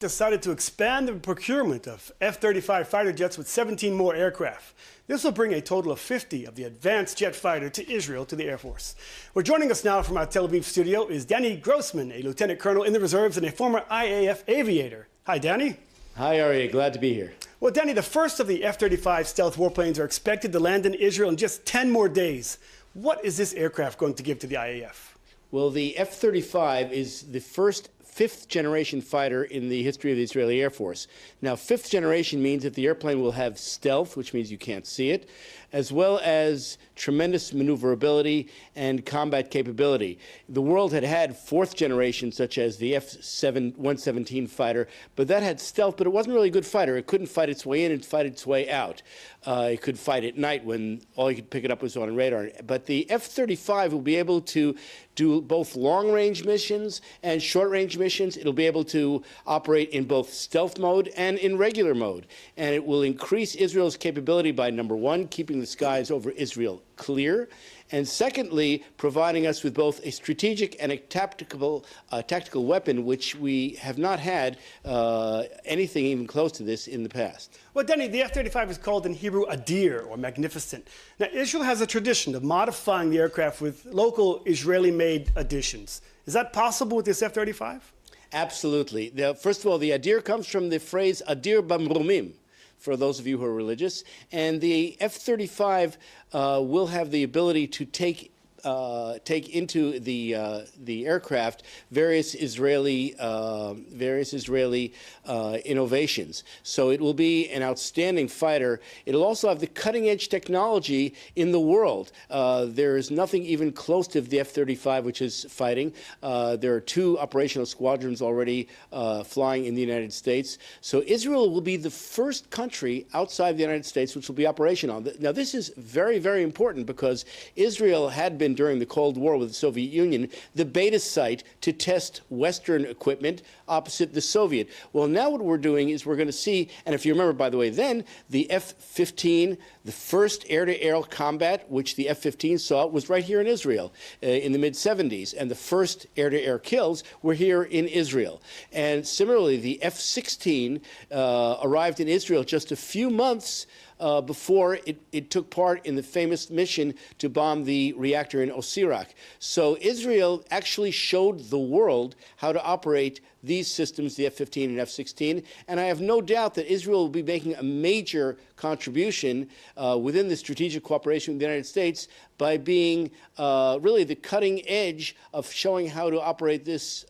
Decided to expand the procurement of F-35 fighter jets with 17 more aircraft. This will bring a total of 50 of the advanced jet fighter to Israel to the Air Force. Well, joining us now from our Tel Aviv studio is Danny Grossman, a lieutenant colonel in the reserves and a former IAF aviator. Hi, Danny. Hi, Aryeh. Glad to be here. Well, Danny, the first of the F-35 stealth warplanes are expected to land in Israel in just 10 more days. What is this aircraft going to give to the IAF? Well, the F-35 is the first fifth-generation fighter in the history of the Israeli Air Force. Now, fifth generation means that the airplane will have stealth, which means you can't see it, as well as tremendous maneuverability and combat capability. The world had had fourth generation, such as the F-117 fighter, but that had stealth, but it wasn't really a good fighter. It couldn't fight its way in and fight its way out. It could fight at night when all you could pick it up was on radar. But the F-35 will be able to do both long-range missions and short-range missions. It'll be able to operate in both stealth mode and in regular mode. And it will increase Israel's capability by, number one, keeping the skies over Israel clear, and secondly, providing us with both a strategic and a tactical weapon, which we have not had anything even close to this in the past. Well, Danny, the F-35 is called in Hebrew Adir, or magnificent. Now, Israel has a tradition of modifying the aircraft with local Israeli-made additions. Is that possible with this F-35? Absolutely. First of all, the Adir comes from the phrase Adir Bamrumim, for those of you who are religious. And the F-35 will have the ability to take into the aircraft various Israeli innovations. So it will be an outstanding fighter. It'll also have the cutting-edge technology in the world. There is nothing even close to the F-35, which is fighting. There are two operational squadrons already flying in the United States. So Israel will be the first country outside the United States which will be operational. Now, this is very, very important because Israel had been, during the Cold War with the Soviet Union, the beta site to test Western equipment opposite the Soviet. Well, now what we're doing is we're going to see, and if you remember, by the way, then the F-15, the first air-to-air combat, which the F-15 saw, was right here in Israel in the mid-70s, and the first air-to-air kills were here in Israel. And similarly, the F-16 arrived in Israel just a few months before it took part in the famous mission to bomb the reactor in Osirak. So Israel actually showed the world how to operate these systems, the F-15 and F-16, and I have no doubt that Israel will be making a major contribution within the strategic cooperation with the United States by being really the cutting edge of showing how to operate this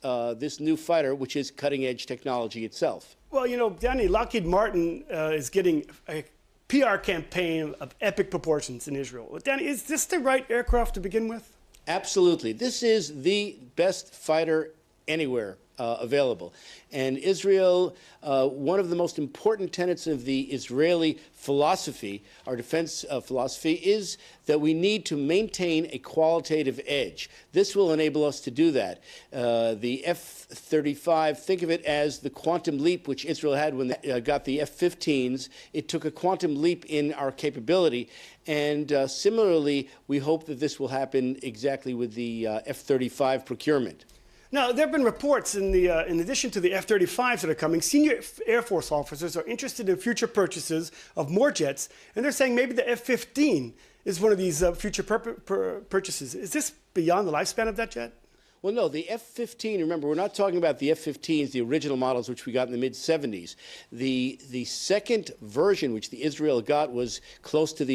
new fighter, which is cutting-edge technology itself. Well, you know, Danny, Lockheed Martin is getting a PR campaign of epic proportions in Israel. Well, Danny, is this the right aircraft to begin with? Absolutely. This is the best fighter anywhere available. And Israel, one of the most important tenets of the Israeli philosophy, our defense philosophy, is that we need to maintain a qualitative edge. This will enable us to do that. The F-35, think of it as the quantum leap which Israel had when they got the F-15s. It took a quantum leap in our capability. And similarly, we hope that this will happen exactly with the F-35 procurement. Now, there have been reports in addition to the F-35s that are coming, senior Air Force officers are interested in future purchases of more jets, and they're saying maybe the F-15 is one of these future purchases. Is this beyond the lifespan of that jet? Well, no, the F-15, remember, we're not talking about the F-15s, the original models, which we got in the mid-70s. The second version, which the Israel got, was close to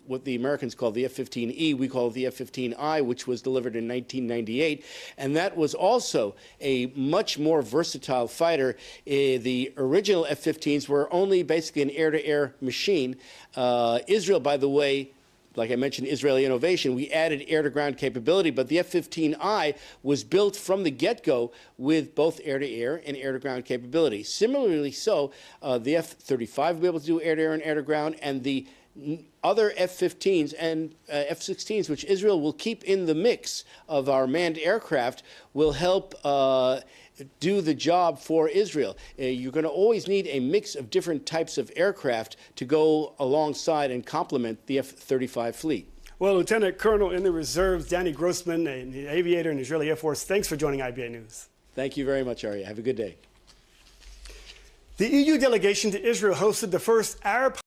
what the Americans call the F-15E. We call it the F-15I, which was delivered in 1998. And that was also a much more versatile fighter. The original F-15s were only basically an air-to-air machine. Israel, by the way, like I mentioned, Israeli innovation, we added air-to-ground capability, but the F-15I was built from the get-go with both air-to-air and air-to-ground capability. Similarly so, the F-35 will be able to do air-to-air and air-to-ground, and the other F-15s and F-16s, which Israel will keep in the mix of our manned aircraft, will help do the job for Israel. You're going to always need a mix of different types of aircraft to go alongside and complement the F-35 fleet. Well, Lieutenant Colonel in the reserves, Danny Grossman, an aviator in the Israeli Air Force, thanks for joining IBA News. Thank you very much, Aryeh. Have a good day. The EU delegation to Israel hosted the first Arab